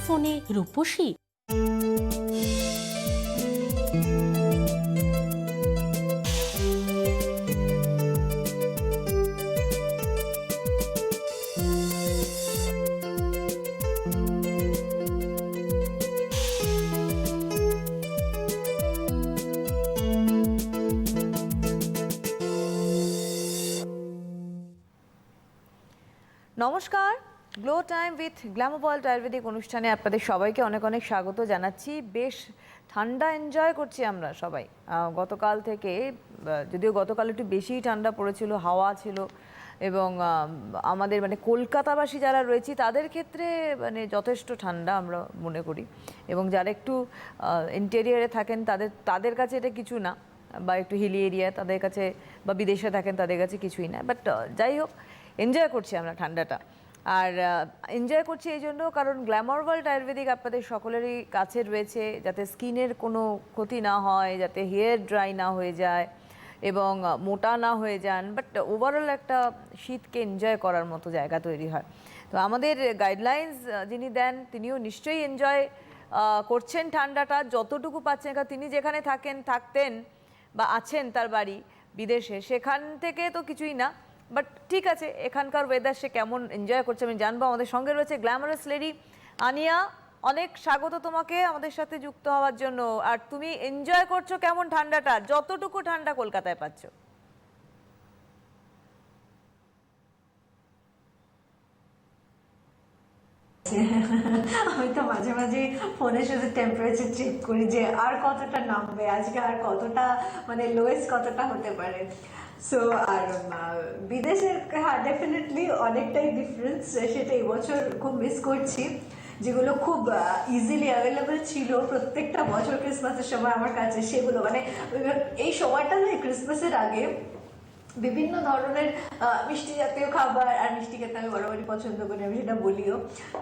ফোনে রূপসী? নমস্কার, glow time with Glamour world Ayurvedic অনুষ্ঠানে আপনাদের সবাইকে অনেক অনেক স্বাগত জানাচ্ছি। বেশ ঠান্ডা এনজয় করছি আমরা সবাই গতকাল থেকে, যদিও গতকাল একটু বেশিই ঠান্ডা পড়েছিল, হাওয়া ছিল এবং আমাদের মানে কলকাতাবাসী যারা রয়েছি তাদের ক্ষেত্রে মানে যথেষ্ট ঠান্ডা আমরা মনে করি, এবং যারা একটু ইন্টেরিয়ারে থাকেন তাদের কাছে এটা কিছু না, বা একটু হিলি এরিয়া তাদের কাছে, বা বিদেশে থাকেন তাদের কাছে কিছুই না। বাট যাই হোক, এনজয় করছি আমরা ঠান্ডাটা। আর এনজয় করছি এই জন্য কারণ গ্ল্যামার ওয়ার্ল্ড আয়ুর্বেদিক আপনাদের সকলেরই কাছে রয়েছে, যাতে স্কিনের কোনো ক্ষতি না হয়, যাতে হেয়ার ড্রাই না হয়ে যায় এবং মোটা না হয়ে যান, বাট ওভারঅল একটা শীতকে এনজয় করার মতো জায়গা তৈরি হয়। তো আমাদের গাইডলাইন্স যিনি দেন তিনিও নিশ্চয়ই এনজয় করছেন ঠান্ডাটা যতটুকু পাচ্ছেন, কারণ তিনি যেখানে থাকতেন বা আছেন তার বাড়ি বিদেশে, সেখান থেকে তো কিছুই না। বাট ঠিক আছে, এখানকার ওয়েদার সে কেমন এনজয় করছে আমি জানবো। আমাদের সঙ্গে রয়েছে গ্ল্যামারাস লেডি আনিয়া। অনেক স্বাগত তোমাকে আমাদের সাথে যুক্ত হওয়ার জন্য। আর তুমি এনজয় করছো কেমন ঠান্ডাটা, যতটুকু ঠান্ডা কলকাতায় পাচ্ছ? আমি তো মাঝে মাঝে ফোনে শুধু টেম্পারেচার চেক করি যে আর কতটা নামবে আজকে, আর কতটা মানে লোয়েস্ট কতটা হতে পারে। সো আর বিদেশের, হ্যাঁ ডেফিনেটলি অনেকটাই ডিফারেন্স, সেটা এবছর খুব মিস করছি। যেগুলো খুব ইজিলি অ্যাভেলেবেল ছিল প্রত্যেকটা বছর ক্রিসমাসের সময় আমার কাছে, সেগুলো মানে এই সময়টা নয়, ক্রিসমাসের আগে বিভিন্ন ধরনের মিষ্টি জাতীয় খাবার, আর মিষ্টি খেতে আমি বরাবরই পছন্দ করি, আমি সেটা বলিও।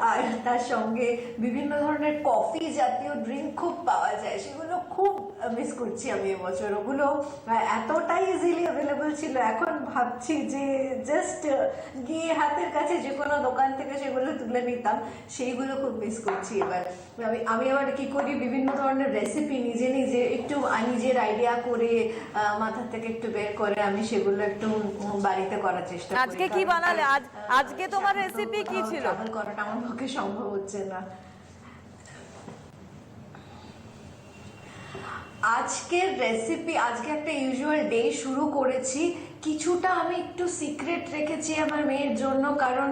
আর তার সঙ্গে বিভিন্ন ধরনের কফি জাতীয় ড্রিঙ্ক খুব পাওয়া যায়, সেগুলো খুব মিস করছি আমি এবছর। ওগুলো এতটাই ইজিলি অ্যাভেলেবল ছিল, এখন ভাবছি যে জাস্ট গিয়ে হাতের কাছে যে কোনো দোকান থেকে সেগুলো তুলে নিতাম, সেইগুলো খুব মিস করছি এবার। আমি আবার কি করি, বিভিন্ন ধরনের রেসিপি নিজে নিজে একটু নিজের আইডিয়া করে মাথা থেকে একটু বের করে আমি সেগুলো একটু বাড়িতে করার চেষ্টা করি। আজকে কি বানালে? আজকে তোমার রেসিপি কি ছিল? ট্রাভেল করাটা আমার পক্ষে সম্ভব হচ্ছে না। আজকের রেসিপি, আজকে একটা ইউজুয়াল ডে শুরু করেছি। কিছুটা আমি একটু সিক্রেট রেখেছি আমার মেয়ের জন্য, কারণ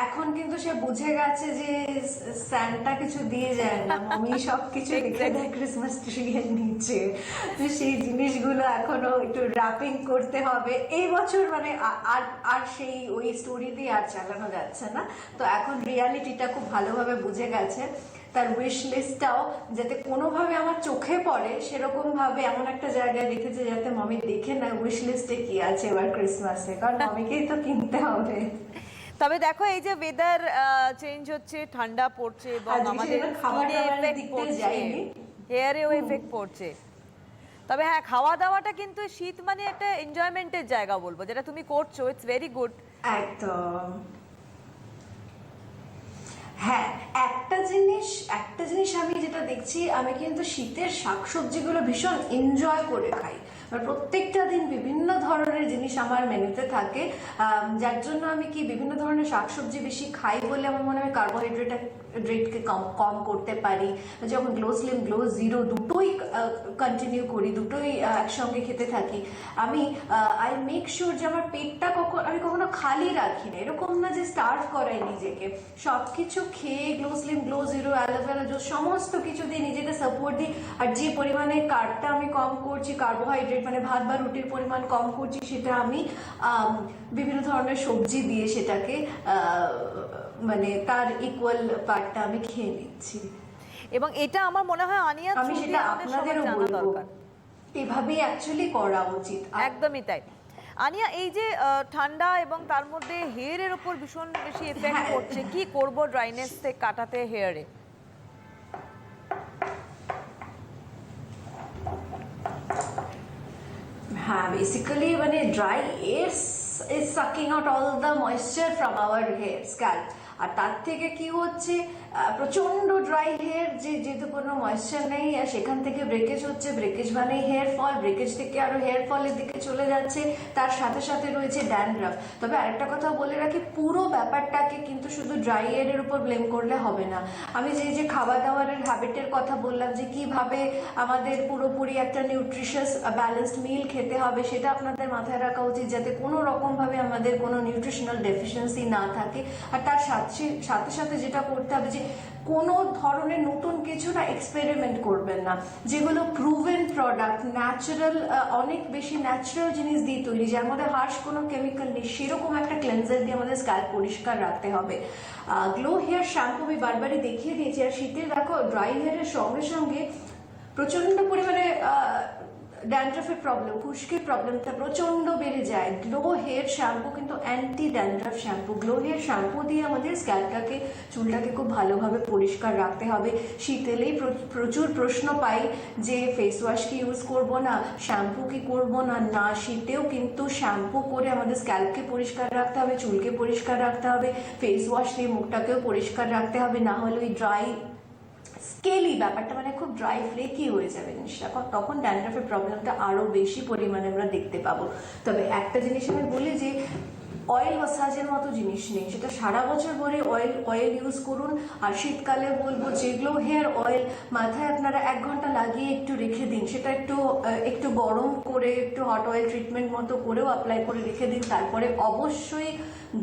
এখন কিন্তু সে বুঝে গেছে যে স্যান্টা কিছু দিয়ে যায় না, মামি সব কিছু রেখে দেয় ক্রিসমাস ট্রির নিচে। তো সেই জিনিসগুলো এখনো একটু র্যাপিং করতে হবে এই বছর, মানে আর সেই ওই স্টোরি দিয়ে আর চালানো যাচ্ছে না। তো এখন রিয়ালিটিটা খুব ভালোভাবে বুঝে গেছে। তার উইশ লিস্টটাও যাতে কোনোভাবে আমার চোখে পড়ে সেরকম ভাবে এমন একটা জায়গায় রেখেছে যাতে মামি দেখে না উইশ লিস্টে কি আছে এবার ক্রিসমাসে, কারণ মামিকেই তো কিনতে হবে। তবে দেখো, এই যে ওয়েদার চেঞ্জ হচ্ছে, ঠান্ডা পড়ছে এবং আমাদের স্কিনে এফেক্ট পড়ছে, হেয়ারেও এফেক্ট পড়ছে। তবে হ্যাঁ, খাওয়া দাওয়াটা কিন্তু শীত মানে একটা এনজয়মেন্টের জায়গা বলবো, যেটা তুমি করছো, ইটস ভেরি গুড। একদম। হ্যাঁ, একটা জিনিস আমি যেটা দেখছি, আমি কিন্তু শীতের শাকসবজিগুলো ভীষণ এনজয় করে খাই। প্রত্যেকটা দিন বিভিন্ন ধরনের জিনিস আমার মেনুতে থাকে, যার জন্য আমি কি বিভিন্ন ধরনের শাকসবজি বেশি খাই বলে আমার মনে হয় কার্বোহাইড্রেটকে কম করতে পারি। যখন গ্লো স্লিম গ্লো জিরো দুটোই কন্টিনিউ করি, দুটোই একসঙ্গে খেতে থাকি, আমি আই মেক শিওর যে আমার পেটটা আমি কখনো খালি রাখি না। এরকম না যে স্টার্ভ করাই নিজেকে, সব কিছু খেয়ে glow slim glow zero aloe vera juice সমস্ত কিছু দিয়ে নিজেকে সাপোর্ট দিই। আর যে পরিমাণে কার্বটা আমি কম করছি, কার্বোহাইড্রেট মানে ভাত বা রুটির পরিমাণ কম করছি, সেটা আমি বিভিন্ন ধরনের সবজি দিয়ে সেটাকে মানে তার ইকুয়াল পার্টটা আমি খেয়ে নিচ্ছি। এবং এটা আমার মনে হয় আনিয়া, আমি সেটা আপনাদেরও বলবো, এভাবেই অ্যাকচুয়ালি করা উচিত। একদমই তাই। আনিয়া, এই যে ঠান্ডা এবং তার মধ্যে হেয়ারের উপর ভীষণ বেশি এফেক্ট পড়ছে, কি করব ড্রাইনেস থেকে কাটাতে হেয়ারে? হ্যাঁ, বেসিক্যালি মানে dry air is sucking out all the moisture from our hair scalp. আর তার থেকে কি হচ্ছে, প্রচন্ড ড্রাই হেয়ার, যেহেতু কোনো ময়েশ্চার নেই, আর সেখান থেকে ব্রেকেজ হচ্ছে, ব্রেকেজ মানে হেয়ার ফল, ব্রেকেজ থেকে আরো হেয়ার ফলের দিকে চলে যাচ্ছে, তার সাথে সাথে রয়েছে ড্যান্ড্রাফ। তবে আরেকটা কথা বলে রাখি, পুরো ব্যাপারটাকে কিন্তু শুধু ড্রাই হেয়ারের উপর ব্লেম করলে হবে না। আমি যে খাবার দাবারের হ্যাবিটের কথা বললাম, যে কিভাবে আমাদের পুরোপুরি একটা নিউট্রিশিয়াস ব্যালেন্সড মিল খেতে হবে, সেটা আপনাদের মাথায় রাখা উচিত, যাতে কোনো রকম ভাবে আমাদের কোনো নিউট্রিশনাল ডেফিসিয়েন্সি না থাকে। আর তার সাথে সাথে সাথে যেটা করতে হবে, যে কোনো ধরনের নতুন কিছু না এক্সপেরিমেন্ট করবেন না, যেগুলো প্রুভেন প্রোডাক্ট, ন্যাচারাল, অনেক বেশি ন্যাচারাল জিনিস দিয়ে তৈরি, যার মধ্যে হার্শ কোনো কেমিক্যাল নেই, সেরকম একটা ক্লেন্সার দিয়ে আমাদের স্ক্যাল্প পরিষ্কার রাখতে হবে। গ্লো হেয়ার শ্যাম্পু আমি বারবারই দেখিয়ে দিয়েছি। আর শীতের দেখো ড্রাই হেয়ারের সঙ্গে সঙ্গে প্রচন্ড পরিমাণে ড্যান্ড্রাফের প্রবলেম, খুশকির প্রবলেমটা প্রচন্ড বেড়ে যায়। গ্লো হেয়ার শ্যাম্পু কিন্তু anti dandruff shampoo. Glow Hair shampoo দিয়ে আমাদের স্ক্যাল্পটাকে, চুলটাকে খুব ভালোভাবে পরিষ্কার রাখতে হবে। শীত এলেই প্রচুর প্রশ্ন পাই যে ফেস ওয়াশ কি ইউজ করবো না, শ্যাম্পু কি করবো না। না, শীতেও কিন্তু শ্যাম্পু করে আমাদের স্ক্যাল্পকে পরিষ্কার রাখতে হবে, চুলকে পরিষ্কার রাখতে হবে, ফেস ওয়াশ দিয়ে মুখটাকেও পরিষ্কার রাখতে হবে, না হলে ওই ড্রাই স্কেলি ব্যাপারটা, মানে খুব ড্রাই ফ্লেকি হয়ে যাবে জিনিসটা, তখন ড্যান্ড্রাফের প্রবলেমটা আরো বেশি পরিমাণে আমরা দেখতে পাবো। তবে একটা জিনিস আমি বলি, যে অয়েল মাসাজের মতো জিনিস নেই, সেটা সারা বছর ভরে অয়েল ইউজ করুন। আর শীতকালে বলবো, যেগুলো হেয়ার অয়েল মাথায় আপনারা 1 ঘন্টা লাগিয়ে একটু রেখে দিন, সেটা একটু গরম করে, একটু হট অয়েল ট্রিটমেন্ট মতো করেও অ্যাপ্লাই করে রেখে দিন। তারপরে অবশ্যই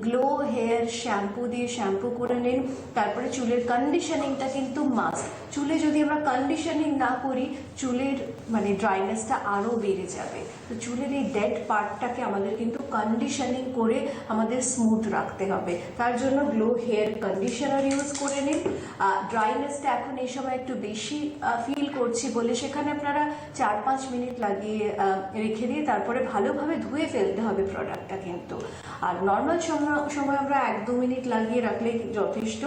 গ্লো হেয়ার শ্যাম্পু দিয়ে শ্যাম্পু করে নিন। তারপরে চুলের কন্ডিশনিংটা কিন্তু মাস্ট। চুলে যদি আমরা কন্ডিশনিং না করি, চুলের মানে ড্রাইনেসটা আরও বেড়ে যাবে। তো চুলের এই ডেড পার্টটাকে আমাদের কিন্তু কন্ডিশনিং করে আমাদের স্মুথ রাখতে হবে। তার জন্য গ্লো হেয়ার কন্ডিশনার ইউজ করে নিন। ড্রাইনেসটা এখন এই সময় একটু বেশি ফিল করছি বলে, সেখানে আপনারা 4-5 মিনিট লাগিয়ে রেখে দিয়ে তারপরে ভালোভাবে ধুয়ে ফেলতে হবে প্রোডাক্টটা কিন্তু। আর নর্মাল সময় আমরা 1-2 মিনিট লাগিয়ে রাখলে যথেষ্ট।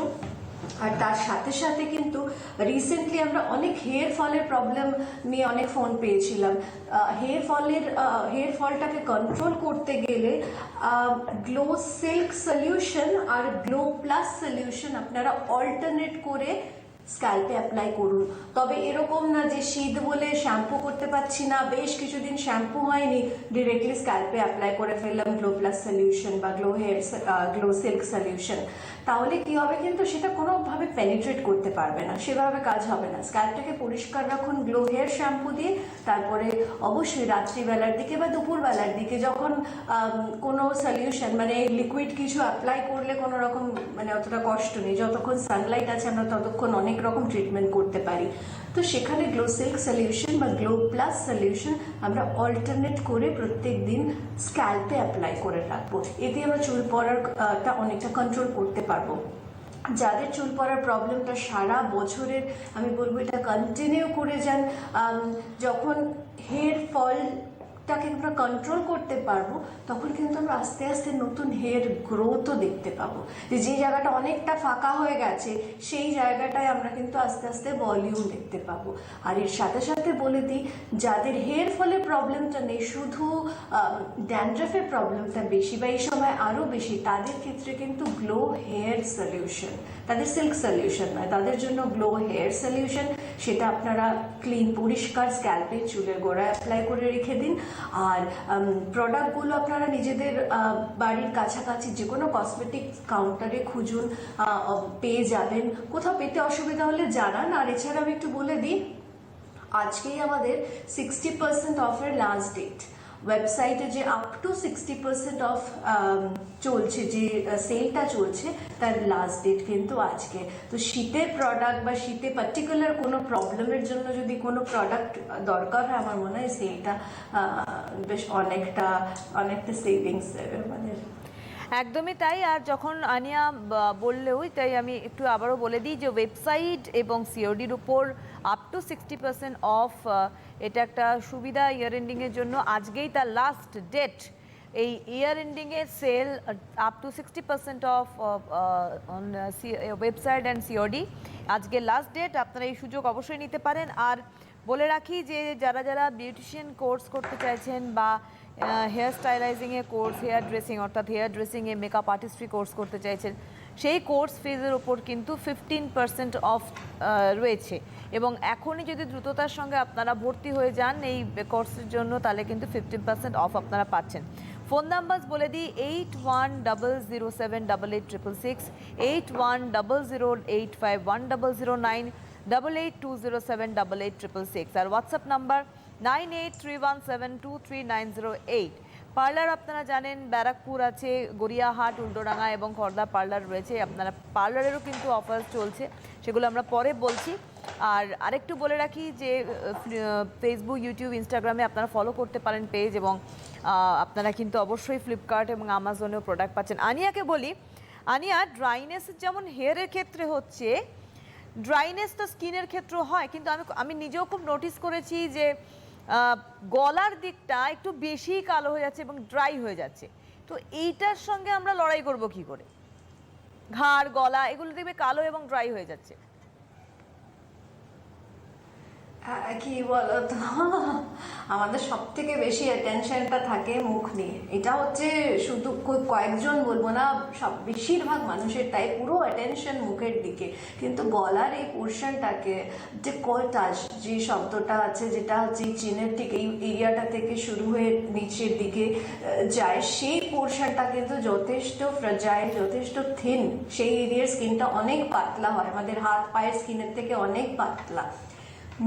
আর তার সাথে সাথে কিন্তু রিসেন্টলি আমরা অনেক হেয়ার ফলের প্রবলেম নিয়ে অনেক ফোন পেয়েছিলাম। হেয়ার ফলটাকে কন্ট্রোল করতে গেলে গ্লো সিল্ক সলিউশন আর গ্লো প্লাস সলিউশন আপনারা অল্টারনেট করে স্ক্যাল্পে অ্যাপ্লাই করুন। তবে এরকম না যে শীত বলে শ্যাম্পু করতে পারছি না, বেশ কিছুদিন শ্যাম্পু হয়নি, ডিরেক্টলি স্ক্যাল্পে অ্যাপ্লাই করে ফেললাম গ্লো প্লাস সলিউশন বা গ্লো সিল্ক সলিউশন। তাহলে কি হবে, কিন্তু সেটা কোনোভাবে পেনিট্রেট করতে পারবে না, সেভাবে কাজ হবে না। স্ক্যাল্পটাকে পরিষ্কার রাখুন গ্লো হেয়ার শ্যাম্পু দিয়ে। তারপরে অবশ্যই রাত্রিবেলার দিকে বা দুপুরবেলার দিকে যখন কোনো সলিউশন মানে লিকুইড কিছু অ্যাপ্লাই করলে কোনো রকম মানে অতটা কষ্ট নেই, যতক্ষণ সানলাইট আছে আমরা ততক্ষণ অনেক রকম ট্রিটমেন্ট করতে পারি। তো সেখানে গ্লো সিল্ক সলিউশন বা গ্লো প্লাস সলিউশন আমরা অল্টারনেট করে প্রত্যেক দিন স্ক্যাল্পে অ্যাপ্লাই করে রাখবো। এতে আমরা চুল পড়ারটা অনেকটা কন্ট্রোল করতে পারবো। যাদের চুল পড়ার প্রবলেমটা সারা বছরের, আমি বলবো এটা কন্টিনিউ করে যান। যখন হেয়ার ফলটাকে আমরা কন্ট্রোল করতে পারবো, তখন কিন্তু আমরা আস্তে আস্তে নতুন হেয়ার গ্রোথও দেখতে পাবো। যে জায়গাটা অনেকটা ফাঁকা হয়ে গেছে, সেই জায়গাটায় আমরা কিন্তু আস্তে আস্তে ভলিউম দেখতে পাবো। আর এর সাথে সাথে বলে দিই, যাদের হেয়ার ফলের প্রবলেমটা নেই, শুধু ড্যান্ড্রাফের প্রবলেমটা বেশি বা এই সময় আরও বেশি, তাদের ক্ষেত্রে কিন্তু গ্লো হেয়ার সলিউশন, তাদের সিল্ক সলিউশন নয়, তাদের জন্য গ্লো হেয়ার সলিউশন, সেটা আপনারা ক্লিন পরিষ্কার স্ক্যাল্পে চুলের গোড়ায় অ্যাপ্লাই করে রেখে দিন। আর প্রোডাক্টগুলো আপনারা নিজেদের বাড়ির কাছাকাছি যে কোনো কসমেটিক কাউন্টারে খুঁজুন, পেয়ে যাবেন। কোথাও পেতে অসুবিধা হলে জানান। আর এছাড়া আমি একটু বলে দিই, আজকেই আমাদের 60% অফের লাস্ট ডেট। ওয়েবসাইটে যে আপ টু 60% অফ চলছে, যে সেলটা চলছে, তার লাস্ট ডেট কিন্তু আজকে। তো শীতের প্রোডাক্ট বা শীতে পার্টিকুলার কোনো প্রবলেমের জন্য যদি কোনো প্রোডাক্ট দরকার হয়, আমার মনে হয় সেলটা বেশ অনেকটা সেভিংস দেবে আমাদের। একদমই তাই। আর যখন আনিয়া বললেও তাই আমি একটু আবারও বলে দিই যে ওয়েবসাইট এবং সিওডির উপর আপ টু 60% অফ, এটা একটা সুবিধা ইয়ার এন্ডিংয়ের জন্য। আজকেই তার লাস্ট ডেট। এই ইয়ার এন্ডিংয়ের sale up to 60% off on website and COD, আজকে লাস্ট ডেট। আপনারা এই সুযোগ অবশ্যই নিতে পারেন। আর বলে রাখি যে যারা বিউটিশিয়ান কোর্স করতে চাইছেন বা হেয়ার স্টাইলাইজিংয়ে কোর্স, হেয়ার ড্রেসিং অর্থাৎ হেয়ার ড্রেসিংয়ে মেকআপ আর্টিস্ট্রি কোর্স করতে চাইছেন, সেই কোর্স ফিজের ওপর কিন্তু 15% অফ রয়েছে, এবং এখনই যদি দ্রুততার সঙ্গে আপনারা ভর্তি হয়ে যান এই কোর্সের জন্য, তাহলে কিন্তু 15% অফ আপনারা পাচ্ছেন। ফোন নাম্বার বলে দিই 8100788666, 8100851009, 8820788666, আর হোয়াটসঅ্যাপ নাম্বার 9831723908। পার্লার আপনারা জানেন ব্যারাকপুর আছে, গড়িয়াহাট, উল্টোডাঙ্গা এবং খড়দা পার্লার রয়েছে। আপনারা পার্লারেরও কিন্তু অফার চলছে, সেগুলো আমরা পরে বলছি। আর আরেকটু বলে রাখি যে ফেসবুক, ইউটিউব, ইনস্টাগ্রামে আপনারা ফলো করতে পারেন পেজ, এবং আপনারা কিন্তু অবশ্যই ফ্লিপকার্ট এবং আমাজনেও প্রোডাক্ট পাচ্ছেন। আনিয়াকে বলি, আনিয়া, ড্রাইনেস যেমন হেয়ারের ক্ষেত্রে হচ্ছে, ড্রাইনেস তো স্কিনের ক্ষেত্রেও হয়, কিন্তু আমি নিজেও খুব নোটিস করেছি যে গলার দিকটা একটু বেশি কালো হয়ে যাচ্ছে এবং ড্রাই হয়ে যাচ্ছে। তো এইটার সঙ্গে আমরা লড়াই করব কি করে? ঘাড়, গলা এগুলো দেখবে কালো এবং ড্রাই হয়ে যাচ্ছে। কি বলতো, আমাদের সব থেকে বেশি অ্যাটেনশনটা থাকে মুখ নিয়ে। এটা হচ্ছে শুধু কয়েকজন বলবো না, সব বেশিরভাগ মানুষের তাই পুরো অ্যাটেনশন মুখের দিকে। কিন্তু গলার এই পোর্শনটাকে, যে কলটাস যে শব্দটা আছে, যেটা হচ্ছে চিনের ঠিক এই এরিয়াটা থেকে শুরু হয়ে নিচের দিকে যায়, সেই পোর্শনটা কিন্তু যথেষ্ট ফ্রাজাইল, যথেষ্ট থিন। সেই এরিয়ার স্কিনটা অনেক পাতলা হয়, আমাদের হাত পায়ের স্কিনের থেকে অনেক পাতলা।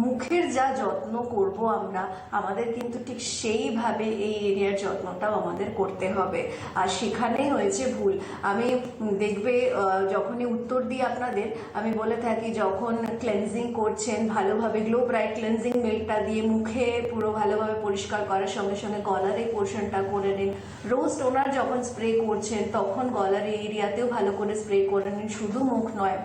মুখের যা যত্ন করব আমরা, আমাদের কিন্তু ঠিক সেইভাবে এই এরিয়ার যত্নটাও আমাদের করতে হবে। আর সেখানেই হয়েছে ভুল। আমি দেখবে যখনই উত্তর দিই আপনাদের, আমি বলে থাকি যখন ক্লেনজিং করছেন ভালোভাবে, গ্লো ব্রাইট ক্লেনজিং মিল্কটা দিয়ে মুখে পুরো ভালোভাবে পরিষ্কার করার সঙ্গে সঙ্গে গলার এই পোর্শনটা করে নিন। রোজ টোনার যখন স্প্রে করছেন তখন গলার এই এরিয়াতেও ভালো করে স্প্রে করে নিন, শুধু মুখ নয়।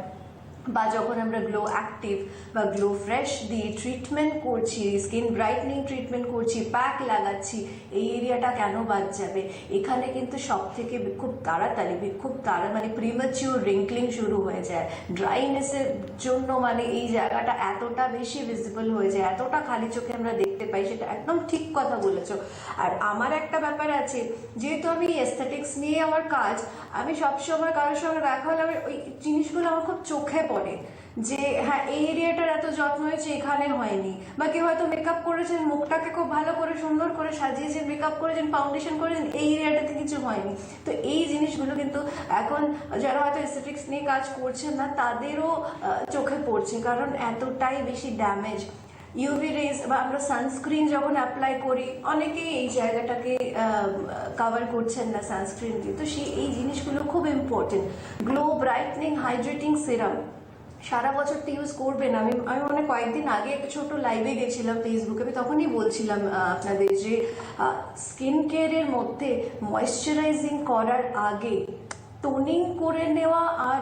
বা যখন আমরা গ্লো অ্যাক্টিভ বা গ্লো ফ্রেশ দিয়ে ট্রিটমেন্ট করছি, স্কিন ব্রাইটনিং ট্রিটমেন্ট করছি, প্যাক লাগাচ্ছি, এই এরিয়াটা কেন বাদ যাবে? এখানে কিন্তু সব থেকে খুব তাড়াতাড়ি মানে প্রিম্যাচিউর রিঙ্কলিং শুরু হয়ে যায়। ড্রাইনেসের জন্য মানে এই জায়গাটা এতটা বেশি ভিজিবল হয়ে যায়, এতটা খালি চোখে আমরা দেখতে পাই, সেটা একদম ঠিক কথা বলেছো। আর আমার একটা ব্যাপার আছে, যেহেতু আমি এস্থেটিক্স নিয়ে আমার কাজ, আমি সবসময় কারোর সঙ্গে দেখা হলে ওই জিনিসগুলো আমার খুব চোখে পড়ে, যে হ্যাঁ এই এরিয়াটার এত যত্ন হয়েছে, এখানে হয়নি। বা কেউ হয়তো মেকআপ করেছেন, মুখটাকে খুব ভালো করে সুন্দর করে সাজিয়েছেন, মেকআপ করেছেন, ফাউন্ডেশন করেছেন, এই এরিয়াটাতে কিছু হয়নি। তো এই জিনিসগুলো কিন্তু এখন যারা হয়তো এস্থেটিক্স নিয়ে কাজ করছেন না, তাদেরও চোখে পড়ছে, কারণ এতটাই বেশি ড্যামেজ। ইউভি রেজ বা আমরা সানস্ক্রিন যখন অ্যাপ্লাই করি, অনেকেই এই জায়গাটাকে কভার করছেন না সানস্ক্রিন দিয়ে, তো এই জিনিসগুলো খুব important. Glow brightening hydrating serum সারা বছরটা ইউজ করবেন। আমি মনে কয়েকদিন আগে একটা ছোট লাইভে গেছিলাম ফেসবুকে, আমি তখনই বলছিলাম আপনাদের যে স্কিন কেয়ারের মধ্যে ময়েশ্চারাইজিং করার আগে টোনিং করে নেওয়া, আর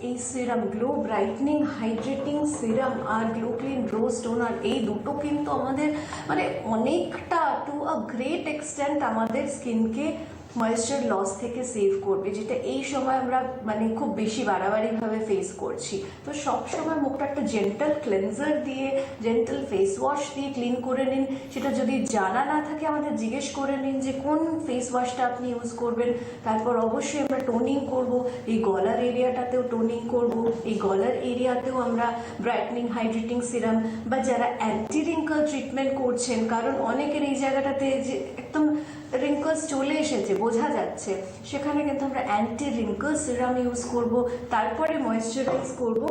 এই serum glow brightening hydrating serum আর গ্লো ক্লিন রোজ টোনার, এই দুটো কিন্তু আমাদের মানে অনেকটা টু আ গ্রেট এক্সটেন্ট আমাদের স্কিনকে ময়েশ্চার লস থেকে সেভ করবে, যেটা এই সময় আমরা মানে খুব বেশি বাড়াবাড়িভাবে ফেস করছি। তো সব সময় মুখটা একটা জেন্টাল ক্লেনজার দিয়ে, জেন্টাল ফেস ওয়াশ দিয়ে ক্লিন করে নিন। সেটা যদি জানা না থাকে আমাদের জিজ্ঞেস করে নিন যে কোন ফেস ওয়াশটা আপনি ইউজ করবেন। তারপর অবশ্যই আমরা টোনিং করব, এই গলার এরিয়াটাতেও টোনিং করব, এই গলার এরিয়াতেও আমরা ব্রাইটনিং হাইড্রেটিং সিরাম, বা যারা অ্যান্টি রিঙ্কল ট্রিটমেন্ট করছেন, কারণ অনেকের এই জায়গাটাতে যে একদম রিঙ্কলস চলে এসেছে বোঝা যাচ্ছে, সেখানে কিন্তু আমরা অ্যান্টি রিঙ্কল সিরাম ইউজ করব। তারপরে ময়েশ্চারাইজ করব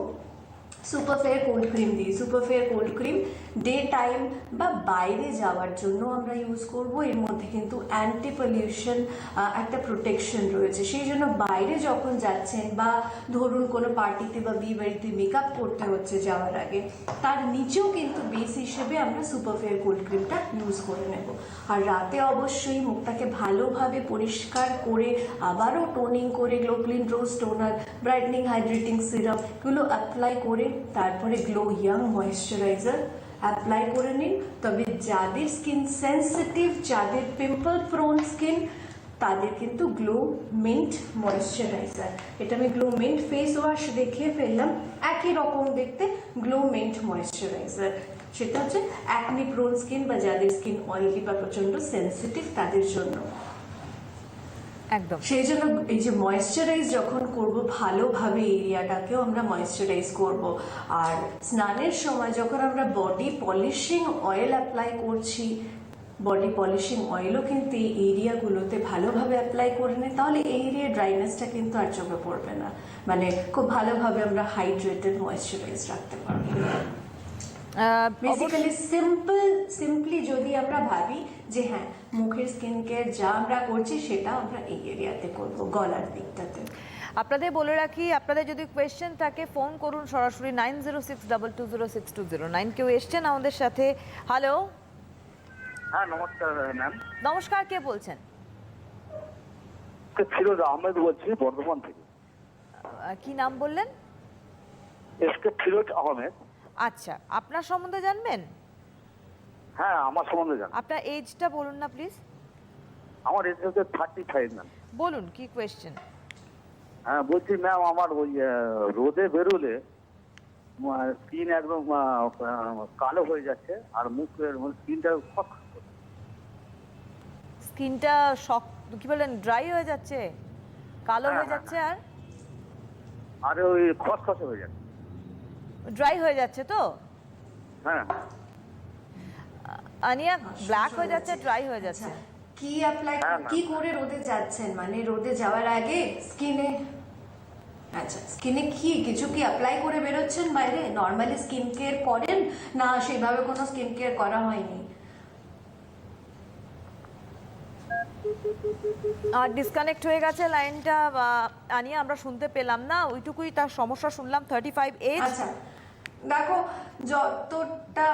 সুপারফেয়ার কোল্ড ক্রিম দিয়ে। সুপারফেয়ার কোল্ড ক্রিম ডে টাইম বা বাইরে যাওয়ার জন্য আমরা ইউজ করব। এর মধ্যে কিন্তু অ্যান্টি পলিউশন একটা প্রোটেকশন রয়েছে, সেই জন্য বাইরে যখন যাচ্ছেন বা ধরুন কোনো পার্টিতে বা বিয়ে বাড়িতে মেকআপ করতে হচ্ছে যাওয়ার আগে, তার নিচেও কিন্তু বেস হিসেবে আমরা সুপারফেয়ার কোল্ড ক্রিমটা ইউজ করে নেব। আর রাতে অবশ্যই মুখটাকে ভালোভাবে পরিষ্কার করে আবারও টোনিং করে glow clean rose toner, brightening hydrating serum গুলো অ্যাপ্লাই করে তারপরে গ্লো ইয়াং ময়েশ্চারাইজার অ্যাপ্লাই করে নিন। তবে যাদের স্কিন সেন্সিটিভ, যাদের পিম্পল প্রোন স্কিন, তাদের কিন্তু গ্লো মিন্ট ময়েশ্চারাইজার, এটা আমি গ্লো মিন্ট ফেস ওয়াশ দেখিয়ে ফেললাম, একই রকম দেখতে গ্লো মিন্ট ময়েশ্চারাইজার। সেটা হচ্ছে অ্যাকনি প্রোন স্কিন বা যাদের স্কিন অয়েলি বা প্রচণ্ড সেন্সিটিভ তাদের জন্য। একদম। সেই জন্য এই যে ময়েশ্চারাইজ যখন করব ভালোভাবে এরিয়াটাকেও আমরা ময়েশ্চারাইজ করব। আর স্নানের সময় যখন আমরা বডি পলিশিং অয়েল অ্যাপ্লাই করছি, বডি পলিশিং অয়েলও কিন্তু এই এরিয়াগুলোতে ভালোভাবে অ্যাপ্লাই করে নিই, তাহলে এই এরিয়া ড্রাইনেসটা কিন্তু আর চোখে পড়বে না, মানে খুব ভালোভাবে আমরা হাইড্রেটেড ময়েশ্চারাইজ রাখতে পারবো। বেসিক্যালি সিম্পলি যদি আমরা ভাবি যে হ্যাঁ মুখের স্কিন কেয়ার যা আমরা করছি সেটা আমরা এই এরিয়াতে করবো, গলার দিকটাতে। আপনাদের বলে রাখি, আপনাদের যদি কোয়েশ্চেন থাকে ফোন করুন সরাসরি 9062206209। কেউ এসছেন আমাদের সাথে। হ্যালো, হ্যাঁ নমস্কার ম্যাম। নমস্কার, কে বলছেন? ফিরোজ আহমেদ বলছি বর্ধমান থেকে। কি নাম বললেন? এসকে ফিরোজ আহমেদ। আচ্ছা, আপনার সম্বন্ধে জানবেন? হ্যাঁ আমার সম্বন্ধে জান। আপনার এজটা বলুন না প্লিজ। আমার এজ হচ্ছে 35 ম্যাম। বলুন কি কোয়েশ্চেন। হ্যাঁ বলছি ম্যাম, আমার ওই রোদে বেরোলে স্কিন একদম কালো হয়ে যাচ্ছে আর মুখের স্কিনটা স্কিনটা শক্ত, কি বলেন, ড্রাই হয়ে যাচ্ছে, কালো হয়ে যাচ্ছে, আর ওই খসখসে হয়ে যাচ্ছে। ড্রাই হয়ে যাচ্ছে তো? হ্যাঁ আনিয়া, ব্ল্যাক হয়ে যাচ্ছে, ড্রাই হয়ে যাচ্ছে। কি অ্যাপ্লাই কি করে রোদে যাচ্ছেন, মানে রোদে যাওয়ার আগে স্কিনে, আচ্ছা স্কিনে কি কিছু কি অ্যাপ্লাই করে বেরোচ্ছেন বাইরে? নর্মালি স্কিন কেয়ার করেন না সেভাবে কোনো স্কিন কেয়ার করা হয়নি? আর ডিসকানেক্ট হয়ে গেছে লাইনটা, আনিয়া আমরা শুনতে পেলাম না, ওইটুকুই তার সমস্যা শুনলাম। 35 এজ। আচ্ছা দেখো, যতটা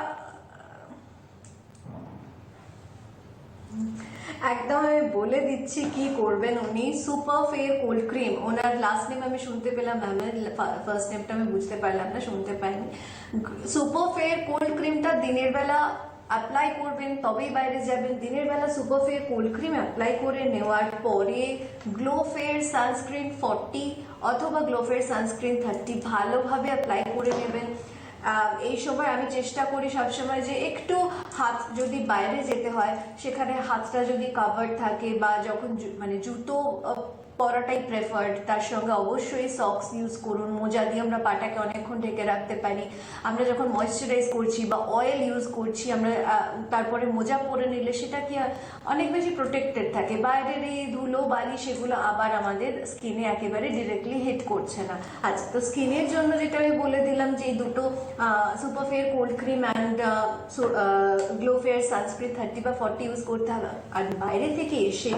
একদম আমি বলে দিচ্ছি কি করবেন উনি। সুপার ফেয়ার কোল্ড ক্রিম, ওনার লাস্ট নেম আমি শুনতে পেলাম, ম্যামের ফার্স্ট নেমটা আমি বুঝতে পারলাম না, শুনতে পাইনি। সুপার ফেয়ার কোল্ড ক্রিমটা দিনের বেলা অ্যাপ্লাই করবেন, তবেই বাইরে যাবেন। দিনের বেলা super fair cold cream apply করে নেওয়ার পরে গ্লো ফেয়ার সানস্ক্রিন 40 অথবা গ্লো ফেয়ার সানস্ক্রিন 30 ভালোভাবে অ্যাপ্লাই করে নেবেন। এই সময় আমি চেষ্টা করি সবসময় যে একটু হাত যদি বাইরে যেতে হয় সেখানে হাতটা যদি কাভার্ড থাকে, বা যখন মানে জুতো পরাটাই প্রেফার্ড, তার সঙ্গে অবশ্যই সক্স ইউজ করুন। মোজা দিয়ে আমরা পাটাকে অনেকক্ষণ ঢেকে রাখতে পারি। আমরা যখন ময়েশ্চারাইজ করছি বা অয়েল ইউজ করছি, আমরা তারপরে মোজা পরে নিলে সেটা কি অনেক বেশি প্রোটেক্টেড থাকে, বাইরের এই ধুলো বালি সেগুলো আবার আমাদের স্কিনে একেবারে ডিরেক্টলি হিট করছে না। আচ্ছা, তো স্কিনের জন্য যেটা আমি বলে দিলাম যে এই দুটো super fair cold cream and glow fair sunscreen 30 বা 40 ইউজ করতে হবে। আর বাইরে থেকে এসে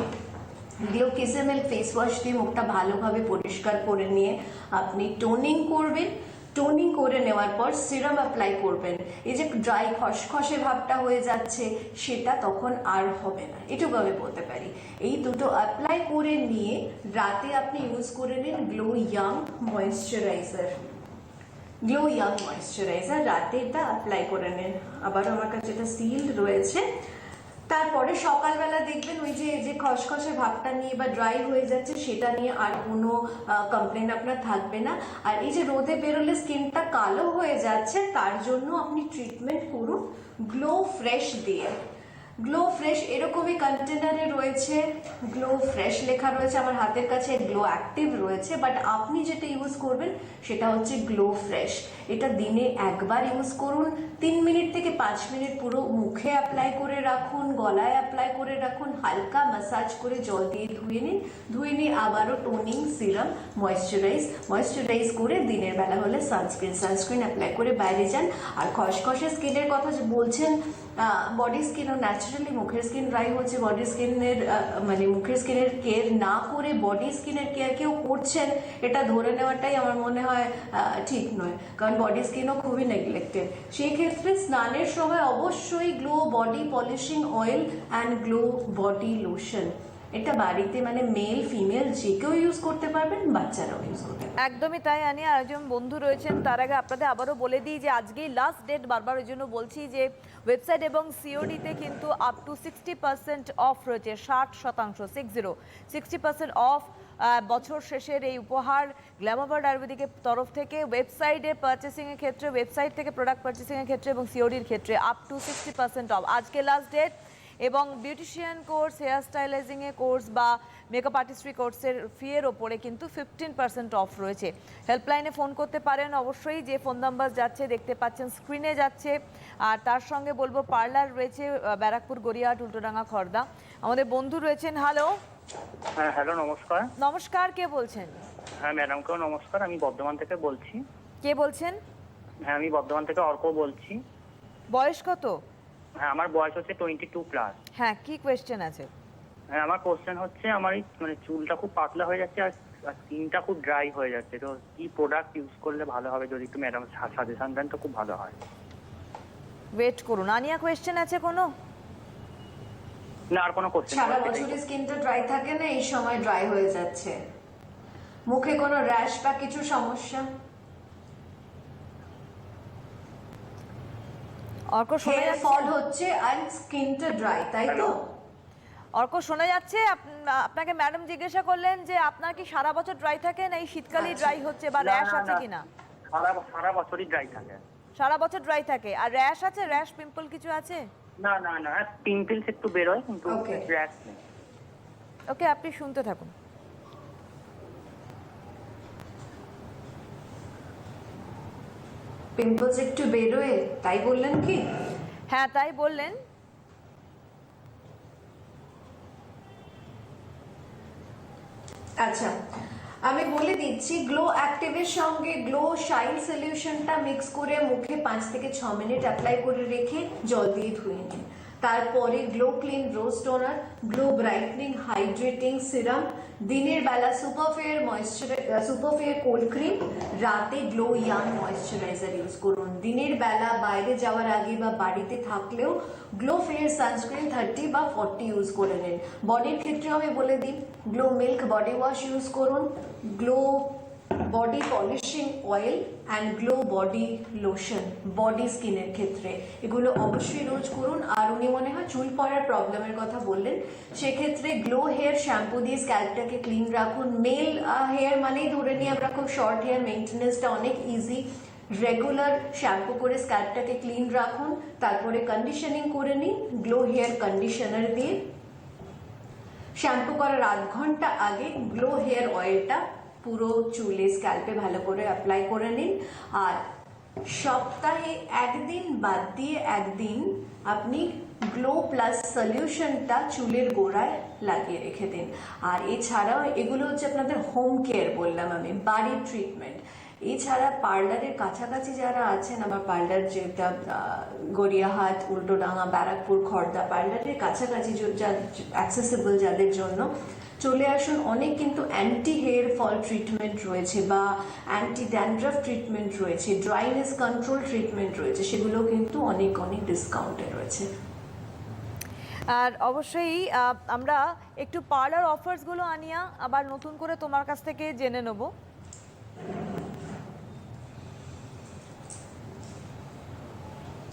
গ্লো কিসেমেল ফেস ওয়াশ দিয়ে মুখটা ভালোভাবে পরিষ্কার করে নিয়ে আপনি টোনিং করবেন। টোনিং করে নেওয়ার পর সিরাম অ্যাপ্লাই করবেন। এই যে ড্রাই খসখসে ভাবটা হয়ে যাচ্ছে সেটা তখন আর হবে না, এটুকু আমি বলতে পারি। এই দুটো অ্যাপ্লাই করে নিয়ে রাতে আপনি ইউজ করে নিন glow young moisturiser. Glow young moisturiser রাতে এটা অ্যাপ্লাই করে নিন। আবার আমার কাছে এটা সিল্ড রয়েছে। তারপরে সকালবেলা দেখবেন ওই যে খসখসে ভাবটা নিয়ে বা ড্রাই হয়ে যাচ্ছে সেটা নিয়ে আর কোনো কমপ্লেন আপনার থাকবে না। আর এই যে রোদে বেরোলে স্কিনটা কালো হয়ে যাচ্ছে তার জন্য আপনি ট্রিটমেন্ট করুন গ্লো ফ্রেশ দিয়ে। গ্লো ফ্রেশ এরকমই কন্টেনারে রয়েছে, গ্লো ফ্রেশ লেখা রয়েছে, আমার হাতের কাছে গ্লো অ্যাক্টিভ রয়েছে, বাট আপনি যেটা ইউজ করবেন সেটা হচ্ছে গ্লো ফ্রেশ। এটা দিনে একবার ইউজ করুন, 3 মিনিট থেকে 5 মিনিট পুরো মুখে অ্যাপ্লাই করে রাখুন, গলায় অ্যাপ্লাই করে রাখুন, হালকা ম্যাসাজ করে জল দিয়ে ধুয়ে নিন। ধুয়ে নিয়ে আবারও টোনিং, সিরাম, ময়েশ্চারাইজ করে দিনের বেলা হলে সানস্ক্রিন অ্যাপ্লাই করে বাইরে যান। আর খসখসে স্কিনের কথা বলছেন, বডি স্কিনও ন্যাচারালি মুখের স্কিন ড্রাই হচ্ছে, বডি স্কিনের মানে মুখের স্কিনের কেয়ার না করে বডি স্কিনের কেয়ার কেউ করছেন এটা ধরে নেওয়াটাই আমার মনে হয় ঠিক নয়, কারণ বডি স্কিনও খুবই নেগলেক্টেড। সেই ক্ষেত্রে স্নানের সময় অবশ্যই glow body polishing oil and glow body lotion, এটা বাড়িতে মানে মেল ফিমেল যে কেউ ইউজ করতে পারবেন, বাচ্চারাও ইউজ করতে পারবেন। একদমই তাই। আনি আর একজন বন্ধু রয়েছেন, তার আগে আপনাদের আবারও বলে দিই যে আজকেই লাস্ট ডেট, বারবার ওই জন্য বলছি যে ওয়েবসাইট এবং সিওডিতে কিন্তু আপ টু 60% অফ রয়েছে, 60%, 60% অফ। বছর শেষের এই উপহার গ্ল্যামার আয়ুর্বেদিকের তরফ থেকে ওয়েবসাইটে পারচেসিংয়ের ক্ষেত্রে, ওয়েবসাইট থেকে প্রোডাক্ট পারচেসিংয়ের ক্ষেত্রে এবং সিওডির ক্ষেত্রে আপ টু 60% অফ। আজকে লাস্ট ডেট, এবং বিউটিশিয়ান কোর্স, হেয়ার স্টাইলাইজিংয়ের কোর্স বা মেকআপ আর্টিস্ট্রি কোর্সের ফিয়ের ওপরে কিন্তু 15% অফ রয়েছে। হেল্পলাইনে ফোন করতে পারেন অবশ্যই, যে ফোন নাম্বার যাচ্ছে দেখতে পাচ্ছেন স্ক্রিনে যাচ্ছে। আর তার সঙ্গে বলবো পার্লার রয়েছে ব্যারাকপুর, গড়িয়াহাট, উল্টোডাঙ্গা, খড়দা। আমাদের বন্ধু রয়েছেন। হ্যালো। হ্যাঁ, হ্যালো, নমস্কার। নমস্কার, কে বলছেন? হ্যাঁ, ম্যাডামকেও নমস্কার। আমি বর্ধমান থেকে বলছি। কে বলছেন? হ্যাঁ, আমি বর্ধমান থেকে অর্ক বলছি। বয়স কত? হ্যাঁ, আমার বয়স হচ্ছে 22+। হ্যাঁ, কি কোয়েশ্চেন আছে? হ্যাঁ, আমার কোশ্চেন হচ্ছে, আমার এই চুলটা খুব পাতলা হয়ে যাচ্ছে আর স্কিনটা খুব ড্রাই হয়ে যাচ্ছে। তো কি প্রোডাক্ট ইউজ করলে ভালো হবে, যদি একটু ম্যাডাম সাজেশন দেন তো খুব ভালো হয়। ওয়েট করুন। আনিয়া, কোয়েশ্চেন আছে কোনো? না, আর কোনো কোশ্চেন সারা বছরই স্কিনটা ড্রাই থাকে না, এই সময় ড্রাই হয়ে যাচ্ছে? মুখে কোনো র্যাশ বা কিছু সমস্যা? অর্ক শোনা হেয়ার যাচ্ছে? ফল হচ্ছে আর স্কিনটা ড্রাই, তাই তো? অর্ক শোনা যাচ্ছে? আপনাকে ম্যাডাম জিজ্ঞাসা করলেন যে আপনার কি সারা বছর ড্রাই থাকে না এই শীতকালেই ড্রাই হচ্ছে, বা র্যাশ আছে কিনা? সারা বছরই ড্রাই থাকে। সারা বছর ড্রাই থাকে। আর র্যাশ আছে? র্যাশ, পিম্পল কিছু আছে? না না না, পিম্পলস একটু বেরোয় কিন্তু Okay. র্যাশ নেই। ওকে, আপনি শুনতে থাকুন। পিম্পলস একটু বেরোয়, তাই বললেন কি? হ্যাঁ, তাই বললেন। আচ্ছা, আমি বলে দিচ্ছি, গ্লো অ্যাক্টিভের সঙ্গে গ্লো শাইন সলিউশনটা মিক্স করে মুখে 5 থেকে 6 মিনিট অ্যাপ্লাই করে রেখে জল দিয়ে ধুয়ে নিন। তারপরে glow clean rose toner, glow brightening hydrating serum, দিনের বেলা সুপারফেয়ার কোল্ড ক্রিম, রাতে গ্লো ইয়াং ময়েশ্চারাইজার ইউজ করুন। দিনের বেলা বাইরে যাওয়ার আগে বা বাড়িতে থাকলেও গ্লো ফেয়ার সানস্ক্রিন 30 বা 40 ইউজ করে নিন। বডির ক্ষেত্রে আমি বলে দিই, glow milk body wash use করুন, glow body polishing oil and glow body lotion body স্কিনের ক্ষেত্রে, এগুলো অবশ্যই রোজ করুন। আর উনি মনে হয় চুল পড়ার প্রবলেমের কথা বললেন, সেক্ষেত্রে গ্লো হেয়ার শ্যাম্পু দিয়ে স্ক্যাল্পটাকে ক্লিন রাখুন। মেল হেয়ার মানেই ধরে নিয়ে আমরা খুব শর্ট হেয়ার, মেনটেনেন্সটা অনেক ইজি। রেগুলার শ্যাম্পু করে স্ক্যাল্পটাকে ক্লিন রাখুন, তারপরে কন্ডিশনিং করে নিন গ্লো হেয়ার কন্ডিশনার দিয়ে। শ্যাম্পু করার 8 ঘন্টা আগে গ্লো হেয়ার অয়েলটা পুরো চুলে স্ক্যাল্পে ভালো করে অ্যাপ্লাই করে নিন। আর সপ্তাহে একদিন বাদ দিয়ে একদিন আপনি গ্লো প্লাস সলিউশনটা চুলের গোড়ায় লাগিয়ে রেখে দিন। আর এছাড়াও এগুলো হচ্ছে আপনাদের হোম কেয়ার বললাম আমি, বাড়ির ট্রিটমেন্ট। এছাড়া পার্লারের কাছাকাছি যারা আছেন, আমার পার্লার যেটা গড়িয়াহাট, উল্টোডাঙ্গা, ব্যারাকপুর, খড়দা, পার্লারের কাছাকাছি অ্যাক্সেসিবল যাদের জন্য চলে আসুন। অনেক কিন্তু অ্যান্টি হেয়ার ফল ট্রিটমেন্ট রয়েছে বা অ্যান্টি ড্যান্ড্রাফ ট্রিটমেন্ট রয়েছে, ড্রাইনেস কন্ট্রোল ট্রিটমেন্ট রয়েছে, সেগুলো কিন্তু অনেক অনেক ডিসকাউন্টে রয়েছে। আর অবশ্যই আমরা একটু পার্লার অফার্সগুলো আনিয়া আবার নতুন করে তোমার কাছ থেকে জেনে নেব।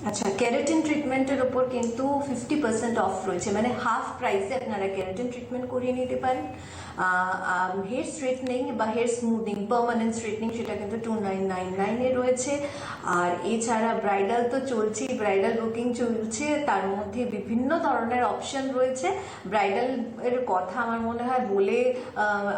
আচ্ছা, কেরাটিন ট্রিটমেন্টের উপর কিন্তু 50% অফ রয়েছে, মানে হাফ প্রাইসে আপনারা কেরাটিন ট্রিটমেন্ট করিয়ে নিতে পারেন। হেয়ার স্ট্রেটনিং বা হেয়ার স্মুথিং, পার্মানেন্ট স্ট্রেটনিং, সেটা কিন্তু 2999 এ রয়েছে। আর এছাড়া ব্রাইডাল তো চলছেই, ব্রাইডাল বুকিং চলছে, তার মধ্যে বিভিন্ন ধরনের অপশন রয়েছে। ব্রাইডাল এর কথা আমার মনে হয় বলে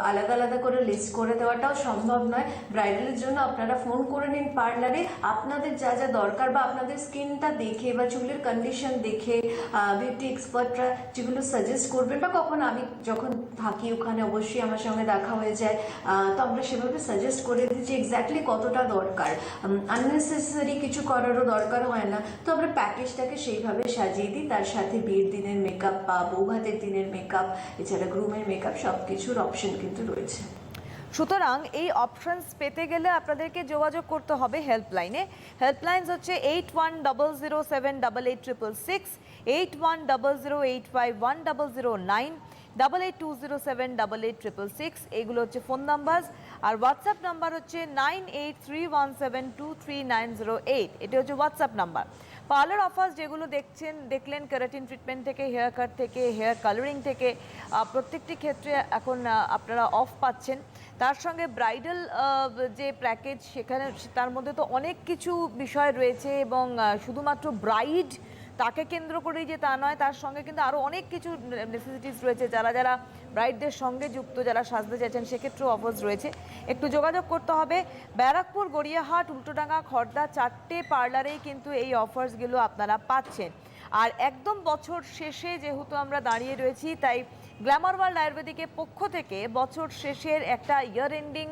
আলাদা আলাদা করে লিস্ট করে দেওয়াটাও সম্ভব নয়। ব্রাইডালের জন্য আপনারা ফোন করে নিন পার্লারে, আপনাদের যা যা দরকার বা আপনাদের স্কিনটা দেখে বা চুলের কন্ডিশন দেখে বিউটি এক্সপার্টরা যেগুলো সাজেস্ট করবেন, বা কখন আমি যখন থাকি ওখানে অবশ্যই আমার সঙ্গে দেখা হয়ে যায়, তো আমরা সেভাবে সাজেস্ট করে দিই যে এক্স্যাক্টলি কতটা দরকার। আননেসেসারি কিছু করারও দরকার হয় না, তো আমরা প্যাকেজটাকে সেইভাবে সাজিয়ে দিই। তার সাথে বিয়ের দিনের মেকআপ বা বৌভাতের দিনের মেকআপ, এছাড়া গ্রুমের মেকআপ, সব কিছুর অপশন কিন্তু রয়েছে। সুতরাং এই অপশনস পেতে গেলে আপনাদেরকে যোগাযোগ করতে হবে হেল্পলাইনে। হেল্পলাইন্স হচ্ছে 8100788866, 8100851009, 8820788866, এগুলো হচ্ছে ফোন নাম্বার। আর হোয়াটসঅ্যাপ নাম্বার হচ্ছে 9831723908, এটা হচ্ছে হোয়াটসঅ্যাপ নাম্বার। পার্লার অফার্স যেগুলো দেখলেন, কেরাটিন ট্রিটমেন্ট থেকে, হেয়ার কাট থেকে, হেয়ার কালারিং থেকে, প্রত্যেকটি ক্ষেত্রে এখন আপনারা অফ পাচ্ছেন। তার সঙ্গে ব্রাইডাল যে প্যাকেজ, সেখানে তার মধ্যে তো অনেক কিছু বিষয় রয়েছে এবং শুধুমাত্র ব্রাইড তাকে কেন্দ্র করেই যে তা নয়, তার সঙ্গে কিন্তু আরও অনেক কিছু নেসেসিটিস রয়েছে। যারা যারা ব্রাইডদের সঙ্গে যুক্ত, যারা সাজতে চাইছেন সেক্ষেত্রেও অফার্স রয়েছে। একটু যোগাযোগ করতে হবে। ব্যারাকপুর, গড়িয়াহাট, উল্টোডাঙ্গা, খড়দা 4টে পার্লারেই কিন্তু এই অফার্সগুলো আপনারা পাচ্ছেন। আর একদম বছর শেষে যেহেতু আমরা দাঁড়িয়ে রয়েছি, তাই গ্ল্যামার ওয়ার্ল্ড আয়ুর্বেদিকের পক্ষ থেকে বছর শেষের একটা ইয়ার এন্ডিং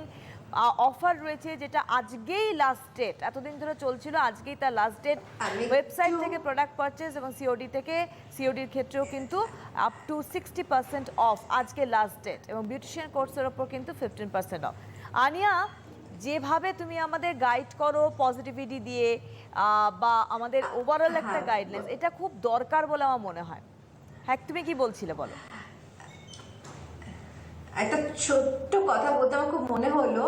অফার রয়েছে, যেটা আজকেই লাস্ট ডেট। এতদিন ধরে চলছিল, আজকেই তার লাস্ট ডেট। ওয়েবসাইট থেকে প্রোডাক্ট পারচেজ এবং সিওডি থেকে, সিওডির ক্ষেত্রেও কিন্তু আপ টু 60% অফ আজকে লাস্ট ডেট, এবং বিউটিশিয়ান কোর্সের ওপর কিন্তু 15% অফ। আনিয়া, যেভাবে তুমি আমাদের গাইড করো পজিটিভিটি দিয়ে বা আমাদের ওভারঅল একটা গাইডলাইন্স, এটা খুব দরকার বলে আমার মনে হয়। হ্যাঁ, তুমি কি বলছিলে বলো। একটা ছোট্ট কথা বলতে আমার খুব মনে হলো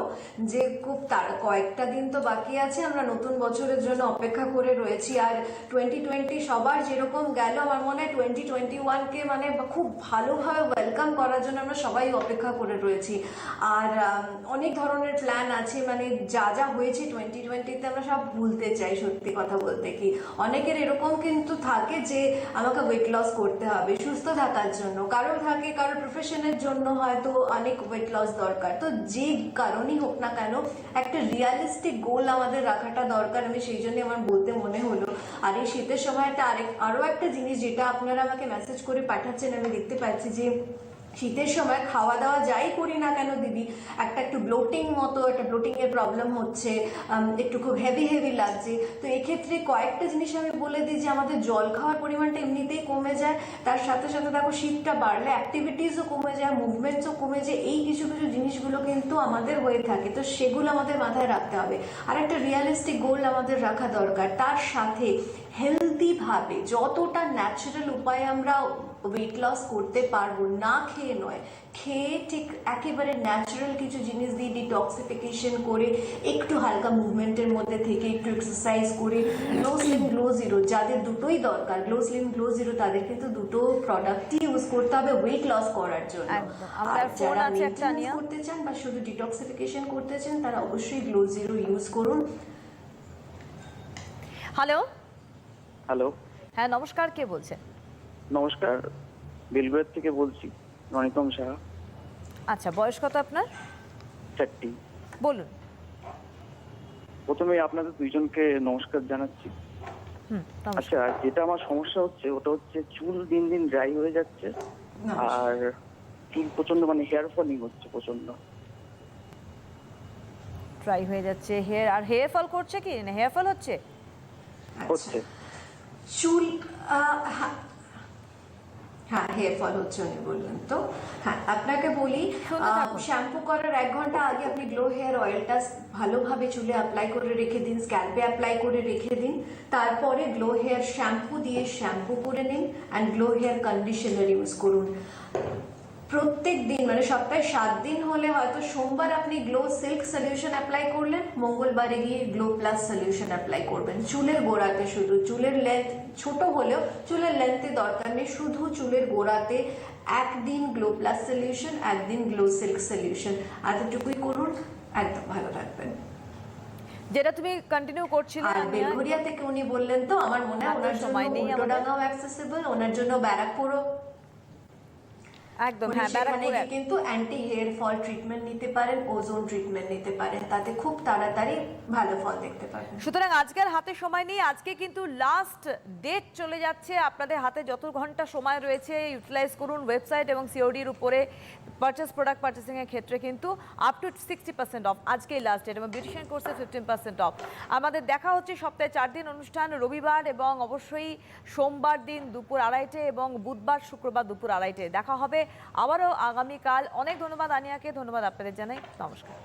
যে খুব কয়েকটা দিন তো বাকি আছে, আমরা নতুন বছরের জন্য অপেক্ষা করে রয়েছি। আর 2020 সবার যেরকম গেল, আমার মনে হয় 2021কে মানে খুব ভালোভাবে ওয়েলকাম করার জন্য আমরা সবাই অপেক্ষা করে রয়েছি। আর অনেক ধরনের প্ল্যান আছে, মানে যা যা হয়েছে 2020-তে আমরা সব ভুলতে চাই। সত্যি কথা বলতে কি, অনেকের এরকম কিন্তু থাকে যে আমাকে ওয়েট লস করতে হবে সুস্থ থাকার জন্য, কারোর থাকে কারোর প্রফেশনের জন্য হয়তো অনেক ওয়েট লস দরকার। তো যে কারণেই হোক না কেন, একটা রিয়ালিস্টিক গোল আমাদের রাখাটা দরকার। আমি সেই জন্য আমার বলতে মনে হলো। আর এই শীতের সময়টা আরো একটা জিনিস যেটা আপনারা আমাকে মেসেজ করে পাঠাচ্ছেন, আমি দেখতে পাচ্ছি যে শীতের সময় খাওয়া দাওয়া যাই করি না কেন দিদি, একটু ব্লোটিং মতো, একটা ব্লোটিং এর প্রবলেম হচ্ছে, একটু খুব হেভি লাগছে। তো এক্ষেত্রে কয়েকটা জিনিস আমি বলে দিই যে আমাদের জল খাওয়ার পরিমাণটা এমনিতেই কমে যায়, তার সাথে সাথে দেখো শীতটা বাড়লে অ্যাক্টিভিটিসও কমে যায়, মুভমেন্টসও কমে যায়। এই কিছু কিছু জিনিসগুলো কিন্তু আমাদের হয়ে থাকে, তো সেগুলো আমাদের মাথায় রাখতে হবে। আর একটা রিয়ালিস্টিক গোল আমাদের রাখা দরকার। তার সাথে হেলদি ভাবে যতটা ন্যাচারাল উপায়ে আমরা ওয়েট লস করতে পারবো, না খেয়ে নয়, খেয়ে ঠিক একেবারে ন্যাচারাল কিছু জিনিস দিয়ে ডিটক্সিফিকেশন করে, একটু হালকা মুভমেন্টের মধ্যে থেকে, একটু এক্সারসাইজ করে, গ্লো স্লিম গ্লো জিরো, যাদের দুটোই দরকার, গ্লো স্লিম গ্লো জিরো, তাদের কিন্তু দুটো প্রোডাক্টই ইউজ করতে হবে ওয়েট লস করার জন্য। আর যারা মেইনটেনেন্স করতে চান বা শুধু ডিটক্সিফিকেশন করতে চান, তারা অবশ্যই গ্লো জিরো ইউজ করুন। হ্যালো। হ্যালো, হ্যাঁ নমস্কার, কে বলছেন? নমস্কার, বেলগুড়ার থেকে বলছি, রনিতম সাহা। আচ্ছা, বয়স কত আপনার? 40। বলুন। প্রথমে আপনাদের দুইজনকে নমস্কার জানাচ্ছি। আচ্ছা, যেটা আমার সমস্যা হচ্ছে ওটা হচ্ছে চুল দিন দিন ড্রাই হয়ে যাচ্ছে, আর চুল প্রচন্ড মানে হেয়ার ফলিং হচ্ছে প্রচন্ড। ড্রাই হয়ে যাচ্ছে, হেয়ার ফল করছে কি না, হেয়ার ফল হচ্ছে? হচ্ছে চুল, হ্যাঁ হেয়ার ফল হচ্ছে উনি বললেন তো। হ্যাঁ, আপনাকে বলি, শ্যাম্পু করার 1 ঘন্টা আগে আপনি গ্লো হেয়ার অয়েলটা ভালোভাবে চুলে অ্যাপ্লাই করে রেখে দিন, স্ক্যাল্পে অ্যাপ্লাই করে রেখে দিন। তারপরে গ্লো হেয়ার শ্যাম্পু দিয়ে শ্যাম্পু করে নিন, and Glow Hair conditioner use করুন। প্রত্যেক দিন মানে সপ্তাহে 7 দিন হলে হয়তো সোমবার আপনি গ্লো সিল্ক সলিউশন অ্যাপ্লাই করলেন, মঙ্গলবারে গিয়ে গ্লো প্লাস সলিউশন অ্যাপ্লাই করবেন চুলের গোড়াতে। শুধু চুলের লেন্থ ছোট হলেও চুলের লেন্থে দরকার নেই, শুধু চুলের গোড়াতে একদিন গ্লো প্লাস সলিউশন, একদিন গ্লো সিল্ক সলিউশন, এতটুকুই করুন, একদম ভালো থাকবেন। যেটা তুমি কন্টিনিউ করছিলে। আর বেলঘরিয়া থেকে উনি বললেন তো, আমার মনে হয় ওনার জন্য উল্টোডাঙ্গাও অ্যাক্সেসিবল, ওনার জন্য ব্যারাকপুরও একদম। হ্যাঁ, ব্যারাকপুরে কিন্তু অ্যান্টি হেয়ার ফল ট্রিটমেন্ট নিতে পারেন, ওজোন ট্রিটমেন্ট নিতে পারেন, তাতে খুব তাড়াতাড়ি ভালো ফল দেখতে পাবেন। সুতরাং আজকের হাতে সময় নেই, আজকে কিন্তু লাস্ট ডেট চলে যাচ্ছে। আপনাদের হাতে যত ঘন্টা সময় রয়েছে ইউটিলাইজ করুন। ওয়েবসাইট এবং সিওডির উপরে প্রোডাক্ট পারচেসিং এর ক্ষেত্রে কিন্তু আপ টু 60% অফ আজকেই লাস্ট ডেট, এবং বিউটিশিয়ান কোর্সে 15% অফ। আমাদের দেখা হচ্ছে সপ্তাহে 4 দিন অনুষ্ঠান, রবিবার এবং অবশ্যই সোমবার দিন দুপুর 2:30 এবং বুধবার শুক্রবার দুপুর 2:30 দেখা হবে আবারও আগামীকাল। অনেক ধন্যবাদ আনিয়াকে, ধন্যবাদ আপনাদের জানাই, নমস্কার।